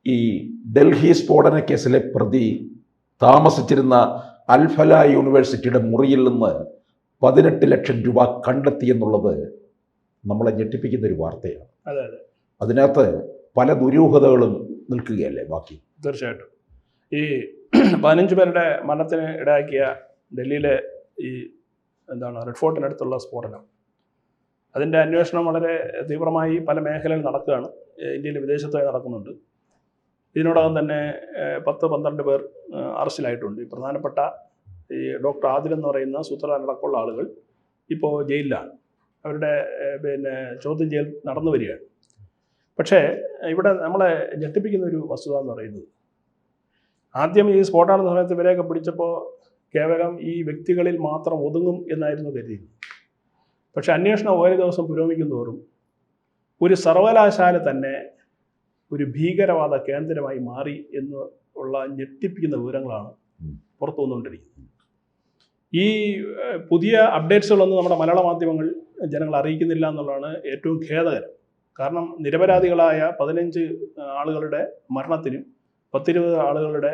ഈ ഡൽഹി സ്ഫോടന കേസിലെ പ്രതി താമസിച്ചിരുന്ന അൽഫല യൂണിവേഴ്സിറ്റിയുടെ മുറിയിൽ നിന്ന് 18 ലക്ഷം രൂപ കണ്ടെത്തിയെന്നുള്ളത് നമ്മളെ ഞെട്ടിപ്പിക്കുന്ന ഒരു വാർത്തയാണ്. അതെ അതെ, അതിനകത്ത് പല ദുരൂഹതകളും നിൽക്കുകയല്ലേ ബാക്കി? തീർച്ചയായിട്ടും. ഈ 15 പേരുടെ മരണത്തിന് ഇടയാക്കിയ ഡൽഹിയിലെ ഈ റെഡ് ഫോർട്ടിനടുത്തുള്ള സ്ഫോടനം, അതിൻ്റെ അന്വേഷണം വളരെ തീവ്രമായി പല മേഖലയിൽ നടക്കുകയാണ്. ഇന്ത്യയിൽ വിദേശത്തായി നടക്കുന്നുണ്ട്. ഇതിനോടകം തന്നെ 10-12 പേർ അറസ്റ്റിലായിട്ടുണ്ട്. ഈ പ്രധാനപ്പെട്ട ഈ ഡോക്ടർ ആദിൽ എന്ന് പറയുന്ന സൂത്രധാരനടക്കമുള്ള ആളുകൾ ഇപ്പോൾ ജയിലിലാണ്. അവരുടെ ചോദ്യം ചെയ്യൽ നടന്നു വരികയാണ്. പക്ഷേ ഇവിടെ നമ്മളെ ഞെട്ടിപ്പിക്കുന്ന ഒരു വസ്തുത എന്ന് പറയുന്നത്, ആദ്യം ഈ സ്ഫോടന സമയത്ത് ഇവരെയൊക്കെ പിടിച്ചപ്പോൾ കേവലം ഈ വ്യക്തികളിൽ മാത്രം ഒതുങ്ങും എന്നായിരുന്നു കരുതിയത്. പക്ഷെ അന്വേഷണം ഓരോ ദിവസം പുരോഗമിക്കുന്നതോറും ഒരു സർവകലാശാല തന്നെ ഒരു ഭീകരവാദ കേന്ദ്രമായി മാറി എന്ന് ഉള്ള ഞെട്ടിപ്പിക്കുന്ന വിവരങ്ങളാണ് പുറത്തു വന്നുകൊണ്ടിരിക്കുന്നത്. ഈ പുതിയ അപ്ഡേറ്റ്സുകളൊന്നും നമ്മുടെ മലയാള മാധ്യമങ്ങൾ ജനങ്ങൾ അറിയിക്കുന്നില്ല എന്നുള്ളതാണ് ഏറ്റവും ഖേദകരം. കാരണം നിരപരാധികളായ 15 ആളുകളുടെ മരണത്തിനും 10-20 ആളുകളുടെ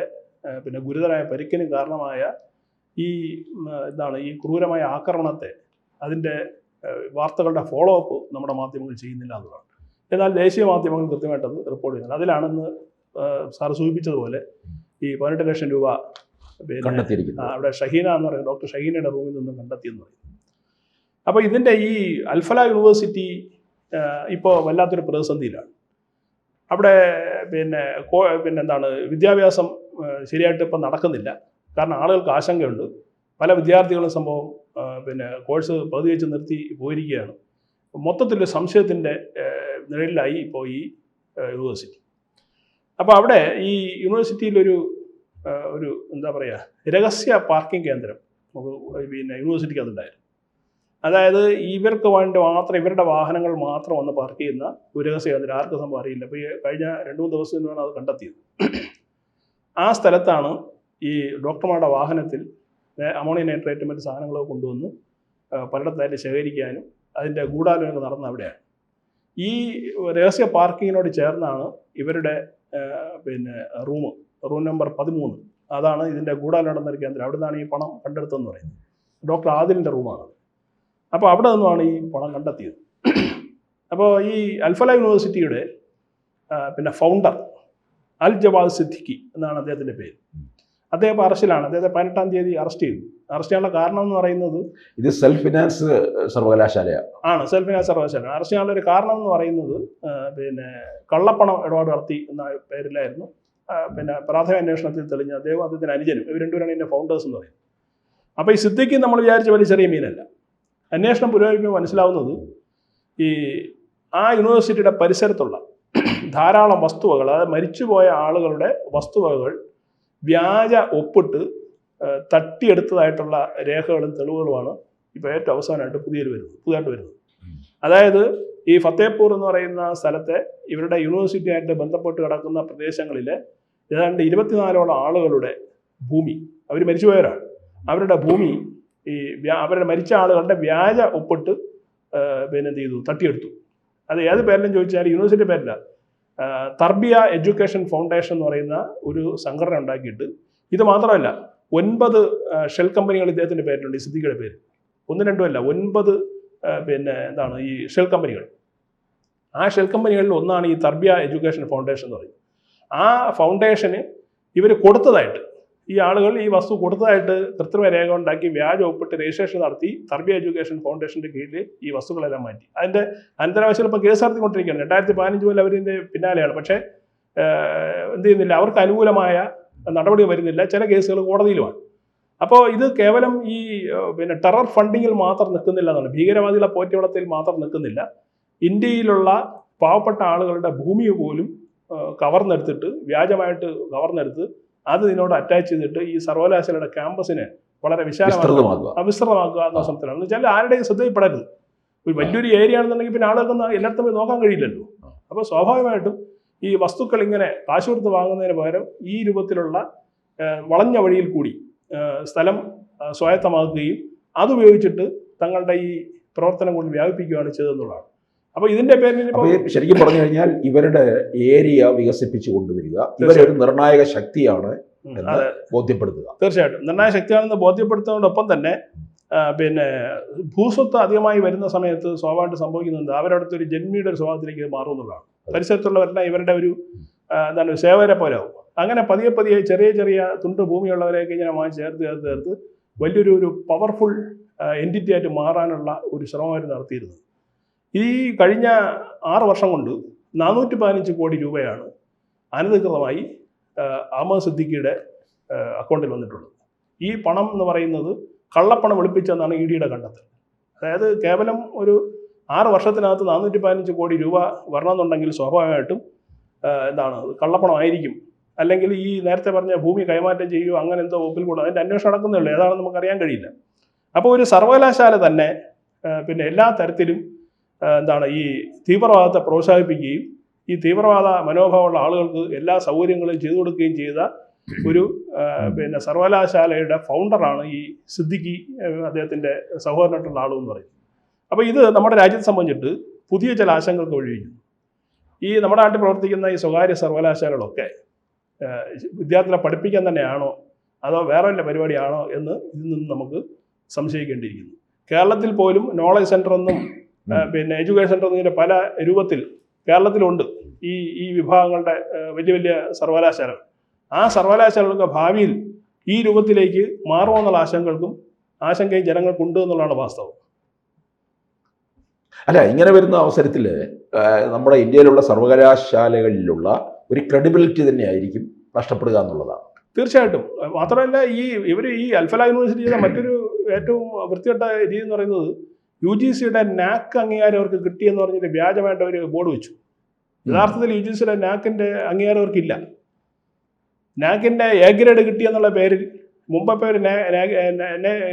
ഗുരുതരമായ പരിക്കിനും കാരണമായ ഈ ക്രൂരമായ ആക്രമണത്തെ അതിൻ്റെ വാർത്തകളുടെ ഫോളോ അപ്പ് നമ്മുടെ മാധ്യമങ്ങൾ ചെയ്യുന്നില്ല എന്നുള്ളതാണ്. എന്നാൽ ദേശീയ മാധ്യമങ്ങൾ കൃത്യമായിട്ടത് റിപ്പോർട്ട് ചെയ്യുന്നത്. അതിലാണെന്ന് സാർ സൂചിപ്പിച്ചതുപോലെ ഈ 18 ലക്ഷം രൂപ അവിടെ ഷഹീന എന്ന് പറയുന്നത് ഡോക്ടർ ഷഹീനയുടെ റൂമിൽ നിന്ന് കണ്ടെത്തിയെന്ന് പറയുന്നത്. അപ്പോൾ ഇതിൻ്റെ ഈ അൽഫല യൂണിവേഴ്സിറ്റി ഇപ്പോൾ വല്ലാത്തൊരു പ്രതിസന്ധിയിലാണ്. അവിടെ വിദ്യാഭ്യാസം ശരിയായിട്ട് ഇപ്പം നടക്കുന്നില്ല. കാരണം ആളുകൾക്ക് ആശങ്കയുണ്ട്. പല വിദ്യാർത്ഥികളും സംഭവം കോഴ്സ് പകുതി വെച്ച് നിർത്തി പോയിരിക്കുകയാണ്. മൊത്തത്തിൽ സംശയത്തിൻ്റെ നിഴലിലായി ഇപ്പോൾ ഈ യൂണിവേഴ്സിറ്റി. അപ്പോൾ അവിടെ ഈ യൂണിവേഴ്സിറ്റിയിലൊരു രഹസ്യ പാർക്കിംഗ് കേന്ദ്രം യൂണിവേഴ്സിറ്റിക്ക് അതുണ്ടായിരുന്നു. അതായത് ഇവർക്ക് വേണ്ടി മാത്രം, ഇവരുടെ വാഹനങ്ങൾ മാത്രം വന്ന് പാർക്ക് ചെയ്യുന്ന ഒരു രഹസ്യ കേന്ദ്രം. ആർക്കും സംഭവം അറിയില്ല. അപ്പോൾ ഈ കഴിഞ്ഞ 2-3 ദിവസത്തിനാണ് അത് കണ്ടെത്തിയത്. ആ സ്ഥലത്താണ് ഈ ഡോക്ടർമാരുടെ വാഹനത്തിൽ അമോണിയം നൈട്രേറ്റ് മറ്റ് സാധനങ്ങളൊക്കെ കൊണ്ടുവന്ന് പലയിടത്തായിട്ട് ശേഖരിക്കാനും അതിൻ്റെ ഗൂഢാലോചന നടന്ന അവിടെയാണ്. ഈ രഹസ്യ പാർക്കിങ്ങിനോട് ചേർന്നാണ് ഇവരുടെ റൂം നമ്പർ 13, അതാണ് ഇതിൻ്റെ ഗൂഢാലോചന നടന്നൊരു കേന്ദ്രം. അവിടെ നിന്നാണ് ഈ പണം കണ്ടെടുത്തതെന്ന് പറയുന്നത്. ഡോക്ടർ ആദിലിൻ്റെ റൂമാണ്. അപ്പോൾ അവിടെ നിന്നുമാണ് ഈ പണം കണ്ടെത്തിയത്. അപ്പോൾ ഈ അൽഫല യൂണിവേഴ്സിറ്റിയുടെ ഫൗണ്ടർ അൽ ജവാദ് സിദ്ദിഖി എന്നാണ് അദ്ദേഹത്തിൻ്റെ പേര്. അദ്ദേഹം ഇപ്പോൾ അറസ്റ്റിലാണ്. അദ്ദേഹത്തെ 18-ാം തീയതി അറസ്റ്റ് ചെയ്തു. അറസ്റ്റ് ചെയ്യാനുള്ള കാരണം എന്ന് പറയുന്നത്, ഇത് സെൽഫ് ഫിനാൻസ് സർവകലാശാലയാണ്. സെൽഫ് ഫിനാൻസ് സർവകലാശാല. അറസ്റ്റ് ചെയ്യാനുള്ള ഒരു കാരണം എന്ന് പറയുന്നത് കള്ളപ്പണം ഇടപാട് നടത്തി എന്ന പേരിലായിരുന്നു പ്രാഥമിക അന്വേഷണത്തിൽ തെളിഞ്ഞ അദ്ദേഹത്തിന് അനുജനും ഇവർ രണ്ടുപേരാണ് ഇതിൻ്റെ ഫൗണ്ടേഴ്സ് എന്ന് പറയുന്നത്. അപ്പോൾ ഈ സിദ്ദിഖി നമ്മൾ വിചാരിച്ച വലിയ ചെറിയ മീനല്ല. അന്വേഷണം പുരോഗമിക്കുമ്പോൾ മനസ്സിലാവുന്നത് ആ യൂണിവേഴ്സിറ്റിയുടെ പരിസരത്തുള്ള ധാരാളം വസ്തുവകൾ, അതായത് മരിച്ചുപോയ ആളുകളുടെ വസ്തുവകകൾ വ്യാജ ഒപ്പിട്ട് തട്ടിയെടുത്തതായിട്ടുള്ള രേഖകളും തെളിവുകളുമാണ് ഇപ്പോൾ ഏറ്റവും അവസാനമായിട്ട് പുതിയതായിട്ട് വരുന്നത്. അതായത് ഈ ഫത്തേപൂർ എന്ന് പറയുന്ന സ്ഥലത്തെ ഇവരുടെ യൂണിവേഴ്സിറ്റിയായിട്ട് ബന്ധപ്പെട്ട് കിടക്കുന്ന പ്രദേശങ്ങളിലെ ഏതാണ്ട് 24ഓളം ആളുകളുടെ ഭൂമി, അവർ മരിച്ചുപോയവരാണ്, അവരുടെ ഭൂമി അവരുടെ മരിച്ച ആളുകളുടെ വ്യാജ ഒപ്പിട്ട് എന്ത് ചെയ്തു, തട്ടിയെടുത്തു. അത് ഏത് പേരിലും ചോദിച്ചാൽ യൂണിവേഴ്സിറ്റി പേരില്ല. തർബിയ എഡ്യൂക്കേഷൻ ഫൗണ്ടേഷൻ എന്ന് പറയുന്ന ഒരു സംഘടന ഉണ്ടാക്കിയിട്ട്, ഇത് മാത്രമല്ല 9 ഷെൽ കമ്പനികൾ ഇദ്ദേഹത്തിൻ്റെ പേരിലുണ്ട്. ഈ സിദ്ദിഖിയുടെ പേര് 1-2 അല്ല, 9 ഈ ഷെൽ കമ്പനികൾ. ആ ഷെൽ കമ്പനികളിൽ ഒന്നാണ് ഈ തർബിയ എഡ്യൂക്കേഷൻ ഫൗണ്ടേഷൻ എന്ന് പറയുന്നത്. ആ ഫൗണ്ടേഷന് ഇവർ കൊടുത്തതായിട്ട്, ഈ ആളുകൾ ഈ വസ്തു കൊടുത്തതായിട്ട് കൃത്രിമ രേഖ ഉണ്ടാക്കി വ്യാജ ഒപ്പിട്ട് രജിസ്ട്രേഷൻ നടത്തി തർബിയ എഡ്യൂക്കേഷൻ ഫൗണ്ടേഷൻ്റെ കീഴിൽ ഈ വസ്തുക്കളെല്ലാം മാറ്റി. അതിൻ്റെ അനന്തരാവശാൽ ഇപ്പോൾ കേസ് നടത്തിക്കൊണ്ടിരിക്കുകയാണ്. 2015 മുതൽ അവരിൻ്റെ പിന്നാലെയാണ്. പക്ഷേ എന്ത് ചെയ്യുന്നില്ല, അവർക്ക് അനുകൂലമായ നടപടി വരുന്നില്ല. ചില കേസുകൾ കോടതിയിലുമാണ്. അപ്പോൾ ഇത് കേവലം ഈ ടെറർ ഫണ്ടിങ്ങിൽ മാത്രം നിൽക്കുന്നില്ല എന്നാണ്, ഭീകരവാദികളെ പോറ്റിവളത്തിൽ മാത്രം നിൽക്കുന്നില്ല. ഇന്ത്യയിലുള്ള പാവപ്പെട്ട ആളുകളുടെ ഭൂമി പോലും കവർന്നെടുത്തിട്ട്, വ്യാജമായിട്ട് കവർന്നെടുത്ത് അത് ഇതിനോട് അറ്റാച്ച് ചെയ്തിട്ട് ഈ സർവകലാശാലയുടെ ക്യാമ്പസിനെ വളരെ വിസ്തൃതമാക്കുക എന്ന സംസ്ഥാനം എന്ന് വെച്ചാൽ ആരുടെയും ശ്രദ്ധയിൽപ്പെടരുത്. ഒരു വലിയൊരു ഏരിയ ആണെന്നുണ്ടെങ്കിൽ പിന്നെ ആളുകൾക്ക് എല്ലായിടത്തും പോയി നോക്കാൻ കഴിയില്ലല്ലോ. അപ്പോൾ സ്വാഭാവികമായിട്ടും ഈ വസ്തുക്കൾ ഇങ്ങനെ കാശ് കൊടുത്ത് വാങ്ങുന്നതിന് പകരം ഈ രൂപത്തിലുള്ള വളഞ്ഞ വഴിയിൽ കൂടി സ്ഥലം സ്വായത്തമാക്കുകയും അതുപയോഗിച്ചിട്ട് തങ്ങളുടെ ഈ പ്രവർത്തനം കൊണ്ട് വ്യാപിപ്പിക്കുകയാണ് ചെയ്തതെന്നുള്ളതാണ്. അപ്പോൾ ഇതിന്റെ പേരിൽ അപ്പോൾ ശരിക്കും പറഞ്ഞു കഴിഞ്ഞാൽ ഇവരുടെ ഏരിയ വികസിപ്പിച്ചു കൊണ്ടുവരിക, ഇവരൊരു നിർണായക ശക്തിയാണ് എന്ന് ബോധ്യപ്പെടുത്തുക. തീർച്ചയായിട്ടും നിർണായക ശക്തിയാണെന്ന് ബോധ്യപ്പെടുത്തുന്നതോടൊപ്പം തന്നെ പിന്നെ ഭൂസ്വത്ത് അധികമായി വരുന്ന സമയത്ത് സ്വാഭാവികമായിട്ട് സംഭവിക്കുന്നുണ്ട് അവരടുത്ത് ഒരു ജന്മിയുടെ ഒരു സ്വഭാവത്തിലേക്ക് മാറുമെന്നുള്ളതാണ്. പരിസരത്തുള്ളവരെല്ലാം ഇവരുടെ ഒരു എന്താണ് സേവരെ പോലെ ആവും. അങ്ങനെ പതിയെ പതിയെ ചെറിയ ചെറിയ തുണ്ട് ഭൂമിയുള്ളവരെയൊക്കെ ഇങ്ങനെ ചേർത്ത് വലിയൊരു പവർഫുൾ എൻറ്റിറ്റി ആയിട്ട് മാറാനുള്ള ഒരു ശ്രമമായിരുന്നു നടത്തിയിരുന്നത്. ഈ കഴിഞ്ഞ 6 വർഷം കൊണ്ട് 415 കോടി രൂപയാണ് അനധികൃതമായി അഹമ്മദ് സിദ്ദിഖിയുടെ അക്കൗണ്ടിൽ വന്നിട്ടുള്ളത്. ഈ പണം എന്ന് പറയുന്നത് കള്ളപ്പണം വെളുപ്പിച്ചെന്നാണ് ED യുടെ കണ്ടെത്തൽ. അതായത് കേവലം ഒരു 6 വർഷത്തിനകത്ത് 415 കോടി രൂപ വരണമെന്നുണ്ടെങ്കിൽ സ്വാഭാവികമായിട്ടും കള്ളപ്പണമായിരിക്കും. അല്ലെങ്കിൽ ഈ നേരത്തെ പറഞ്ഞ ഭൂമി കൈമാറ്റം ചെയ്യുകയോ അങ്ങനെ എന്തോ ഒപ്പിൽ കൂടെ അതിൻ്റെ അന്വേഷണം നടക്കുന്നേ ഉള്ളൂ, ഏതാണെന്ന് നമുക്കറിയാൻ കഴിയില്ല. അപ്പോൾ ഒരു സർവകലാശാല തന്നെ പിന്നെ എല്ലാ തരത്തിലും ഈ തീവ്രവാദത്തെ പ്രോത്സാഹിപ്പിക്കുകയും ഈ തീവ്രവാദ മനോഭാവമുള്ള ആളുകൾക്ക് എല്ലാ സൗകര്യങ്ങളും ചെയ്തു കൊടുക്കുകയും ചെയ്ത ഒരു പിന്നെ സർവകലാശാലയുടെ ഫൗണ്ടറാണ് ഈ സിദ്ദിഖി, അദ്ദേഹത്തിൻ്റെ സഹോദരനായിട്ടുള്ള ആളെന്ന് പറയുന്നത്. അപ്പോൾ ഇത് നമ്മുടെ രാജ്യത്തെ സംബന്ധിച്ചിട്ട് പുതിയ ചില ആശങ്കകൾക്ക് വഴിവെക്കുന്നു. ഈ നമ്മുടെ നാട്ടിൽ പ്രവർത്തിക്കുന്ന ഈ സ്വകാര്യ സർവകലാശാലകളൊക്കെ വിദ്യാർത്ഥികളെ പഠിപ്പിക്കാൻ തന്നെയാണോ അതോ വേറെ വല്ല പരിപാടിയാണോ എന്ന് ഇതിൽ നിന്ന് നമുക്ക് സംശയിക്കേണ്ടിയിരിക്കുന്നു. കേരളത്തിൽ പോലും നോളജ് സെൻ്റർ എന്നും പിന്നെ എഡ്യൂക്കേഷൻ സെൻ്റർ എന്നിങ്ങനെ പല രൂപത്തിൽ കേരളത്തിലുണ്ട് ഈ വിഭാഗങ്ങളുടെ വലിയ വലിയ സർവകലാശാലകൾ. ആ സർവകലാശാലകൾക്ക് ഭാവിയിൽ ഈ രൂപത്തിലേക്ക് മാറുമെന്നുള്ള ആശങ്കയും ജനങ്ങൾക്കുണ്ട് എന്നുള്ളതാണ് വാസ്തവം. അല്ല, ഇങ്ങനെ വരുന്ന അവസരത്തിൽ നമ്മുടെ ഇന്ത്യയിലുള്ള സർവകലാശാലകളിലുള്ള ഒരു ക്രെഡിബിലിറ്റി തന്നെയായിരിക്കും നഷ്ടപ്പെടുക എന്നുള്ളതാണ്. തീർച്ചയായിട്ടും. മാത്രമല്ല ഇവർ ഈ അൽഫല യൂണിവേഴ്സിറ്റി ചെയ്ത മറ്റൊരു ഏറ്റവും വൃത്തികെട്ട രീതി എന്ന് പറയുന്നത് UGCയുടെ NAC അംഗീകാരം അവർക്ക് കിട്ടിയെന്ന് പറഞ്ഞിട്ട് വ്യാജമായിട്ട് അവർ ബോർഡ് വെച്ചു. യഥാർത്ഥത്തിൽ UGCയുടെ NACന്റെ അംഗീകാരം അവർക്കില്ല. NACന്റെ A ഗ്രേഡ് കിട്ടിയെന്നുള്ള പേരിൽ മുമ്പത്തെ ഒരു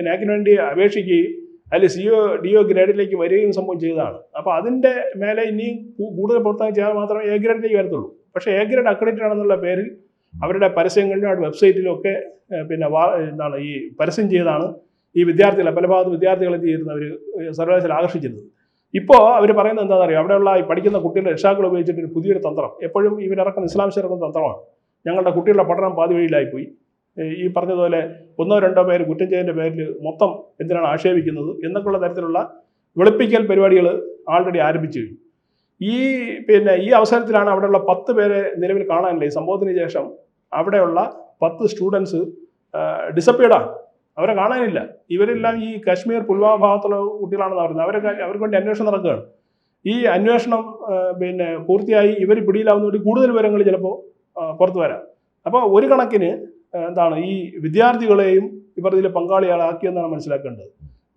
NACന് വേണ്ടി അപേക്ഷിക്കുകയും അതിൽ CO DO ഗ്രേഡിലേക്ക് വരികയും സംഭവം ചെയ്തതാണ്. അപ്പോൾ അതിൻ്റെ മേലെ ഇനിയും കൂടുതൽ പ്രവർത്തനം ചെയ്താൽ മാത്രമേ A ഗ്രേഡിലേക്ക് വരത്തുള്ളൂ. പക്ഷേ A ഗ്രേഡ് അക്രഡിറ്റഡ് ആണെന്നുള്ള പേരിൽ അവരുടെ പരസ്യങ്ങളിലും അവരുടെ വെബ്സൈറ്റിലും ഒക്കെ പിന്നെ ഈ പരസ്യം ചെയ്താണ് ഈ വിദ്യാർത്ഥികളെ പല ഭാഗത്ത് വിദ്യാർത്ഥികളെ ചെയ്യുന്ന അവർ സർവകലാശാല ആകർഷിച്ചിരുന്നത്. ഇപ്പോൾ അവർ പറയുന്നത് എന്താണെന്ന് അറിയാം, അവിടെയുള്ള ഈ പഠിക്കുന്ന കുട്ടികളുടെ രക്ഷാക്കൾ ഉപയോഗിച്ചിട്ട് പുതിയൊരു തന്ത്രം, എപ്പോഴും ഇവരിറക്കുന്ന ഇസ്ലാമിച്ചിറക്കുന്ന തന്ത്രമാണ്. ഞങ്ങളുടെ കുട്ടികളുടെ പഠനം പാതി വഴിയിലായിപ്പോയി, ഈ പറഞ്ഞതുപോലെ 1-2 പേര് കുറ്റം ചെയ്തതിൻ്റെ പേരിൽ മൊത്തം എന്തിനാണ് ആക്ഷേപിക്കുന്നത് എന്നൊക്കെയുള്ള തരത്തിലുള്ള വെളുപ്പിക്കൽ പരിപാടികൾ ആൾറെഡി ആരംഭിച്ചു കഴിഞ്ഞു. ഈ അവസരത്തിലാണ് അവിടെയുള്ള 10 പേരെ നിലവിൽ കാണാനില്ല. ഈ സംഭവത്തിന് ശേഷം അവിടെയുള്ള 10 സ്റ്റുഡൻസ് ഡിസപ്പിയർഡാണ്, അവരെ കാണാനില്ല. ഇവരെല്ലാം ഈ കാശ്മീർ പുൽവാമ ഭാഗത്തുള്ള കുട്ടികളാണെന്ന് പറയുന്നത്. അവർക്ക് വേണ്ടി അന്വേഷണം നടക്കുകയാണ്. ഈ അന്വേഷണം പിന്നെ പൂർത്തിയായി ഇവർ പിടിയിലാവുന്നതോടെ കൂടുതൽ വിവരങ്ങൾ ചിലപ്പോൾ പുറത്തു വരാം. അപ്പോൾ ഒരു കണക്കിന് ഈ വിദ്യാർത്ഥികളെയും ഇവർ ഇതിൽ പങ്കാളികളാക്കിയെന്നാണ് മനസ്സിലാക്കേണ്ടത്.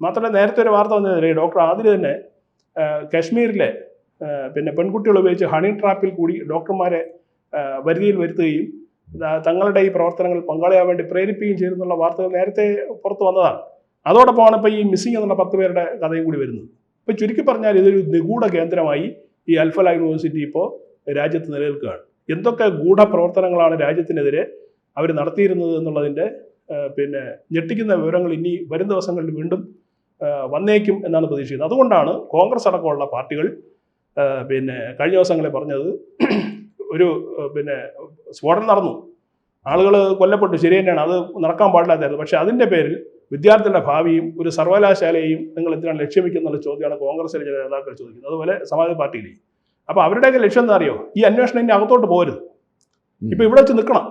മാത്രമല്ല നേരത്തെ ഒരു വാർത്ത വന്നതിലെ ഡോക്ടർ ആദിൽ തന്നെ കാശ്മീരിലെ പിന്നെ പെൺകുട്ടികൾ ഉപയോഗിച്ച് ഹണി ട്രാപ്പിൽ കൂടി ഡോക്ടർമാരെ വരുതിയിൽ വരുത്തുകയും തങ്ങളുടെ ഈ പ്രവർത്തനങ്ങൾ പങ്കാളിയാൻ വേണ്ടി പ്രേരിപ്പിക്കുകയും ചെയ്തെന്നുള്ള വാർത്തകൾ നേരത്തെ പുറത്തു വന്നതാണ്. അതോടൊപ്പമാണ് ഇപ്പോൾ ഈ മിസ്സിംഗ് എന്നുള്ള 10 പേരുടെ കഥയും കൂടി വരുന്നത്. ഇപ്പോൾ ചുരുക്കി പറഞ്ഞാൽ ഇതൊരു നിഗൂഢ കേന്ദ്രമായി ഈ അൽഫല യൂണിവേഴ്സിറ്റി ഇപ്പോൾ രാജ്യത്ത് നിലനിൽക്കുകയാണ്. എന്തൊക്കെ ഗൂഢപ്രവർത്തനങ്ങളാണ് രാജ്യത്തിനെതിരെ അവർ നടത്തിയിരുന്നത് എന്നുള്ളതിൻ്റെ പിന്നെ ഞെട്ടിക്കുന്ന വിവരങ്ങൾ ഇനി വരും ദിവസങ്ങളിൽ വീണ്ടും വന്നേക്കും എന്നാണ് പ്രതീക്ഷിക്കുന്നത്. അതുകൊണ്ടാണ് കോൺഗ്രസ് അടക്കമുള്ള പാർട്ടികൾ പിന്നെ കഴിഞ്ഞ ദിവസങ്ങളിൽ പറഞ്ഞത് ഒരു പിന്നെ സ്ഫോടനം നടന്നു, ആളുകൾ കൊല്ലപ്പെട്ടു, ശരി തന്നെയാണ്, അത് നടക്കാൻ പാടില്ലാത്തായിരുന്നു. പക്ഷേ അതിൻ്റെ പേരിൽ വിദ്യാർത്ഥികളുടെ ഭാവിയും ഒരു സർവകലാശാലയും നിങ്ങൾ എന്തിനാണ് ലക്ഷ്യം വയ്ക്കുന്നുള്ള ചോദ്യമാണ് കോൺഗ്രസിലെ ചില നേതാക്കൾ ചോദിക്കുന്നത്, അതുപോലെ സമാജ്വാദി പാർട്ടിയിലെയും. അപ്പോൾ അവരുടെയൊക്കെ ലക്ഷ്യം എന്താ അറിയോ, ഈ അന്വേഷണം ഇനി അകത്തോട്ട് പോരുത്, ഇപ്പോൾ ഇവിടെ വെച്ച് നിൽക്കണം.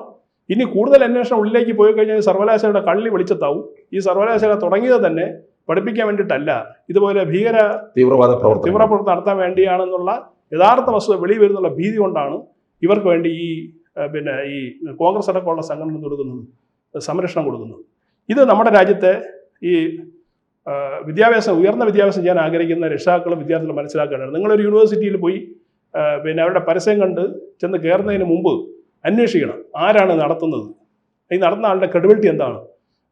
ഇനി കൂടുതൽ അന്വേഷണം ഉള്ളിലേക്ക് പോയി കഴിഞ്ഞാൽ സർവകലാശാലയുടെ കള്ളി വെളിച്ചത്താവും. ഈ സർവകലാശാല തുടങ്ങിയത് തന്നെ പഠിപ്പിക്കാൻ വേണ്ടിയിട്ടല്ല, ഇതുപോലെ തീവ്രവാദ പ്രവർത്തനം നടത്താൻ വേണ്ടിയാണെന്നുള്ള യഥാർത്ഥ വസ്തുത വെളി വരുന്നുള്ള ഭീതി കൊണ്ടാണ് ഇവർക്ക് വേണ്ടി പിന്നെ ഈ കോൺഗ്രസ് അടക്കമുള്ള സംഘടന കൊടുക്കുന്നത്, സംരക്ഷണം കൊടുക്കുന്നത്. ഇത് നമ്മുടെ രാജ്യത്തെ ഈ ഉയർന്ന വിദ്യാഭ്യാസം ചെയ്യാൻ ആഗ്രഹിക്കുന്ന രക്ഷിതാക്കളും വിദ്യാർത്ഥികളും മനസ്സിലാക്കേണ്ടത്. നിങ്ങളൊരു യൂണിവേഴ്സിറ്റിയിൽ പോയി പിന്നെ അവരുടെ പരസ്യം കണ്ട് ചെന്ന് കയറുന്നതിന് മുമ്പ് അന്വേഷിക്കണം ആരാണ് നടത്തുന്നത്, ഈ നടത്തുന്ന ആളുടെ ക്രെഡിബിലിറ്റി എന്താണ്,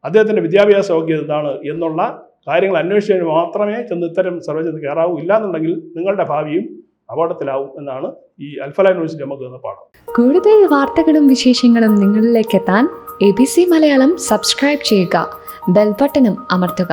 അദ്ദേഹത്തിൻ്റെ വിദ്യാഭ്യാസ യോഗ്യത എന്താണ് എന്നുള്ള കാര്യങ്ങൾ അന്വേഷിച്ചതിന് മാത്രമേ ചെന്ന് ഇത്തരം സർവകലാശാലയിൽ കയറാവൂ. ഇല്ലാന്നുണ്ടെങ്കിൽ നിങ്ങളുടെ ഭാവിയും അപകടത്തിലാവും എന്നാണ് ഈ അൽഫല യൂണിവേഴ്സിറ്റി നമുക്ക് തന്ന പാഠം. കൂടുതൽ വാർത്തകളും വിശേഷങ്ങളും നിങ്ങളിലേക്ക് എത്താൻ ABC മലയാളം സബ്സ്ക്രൈബ് ചെയ്യുക, ബെൽ ബട്ടണും അമർത്തുക.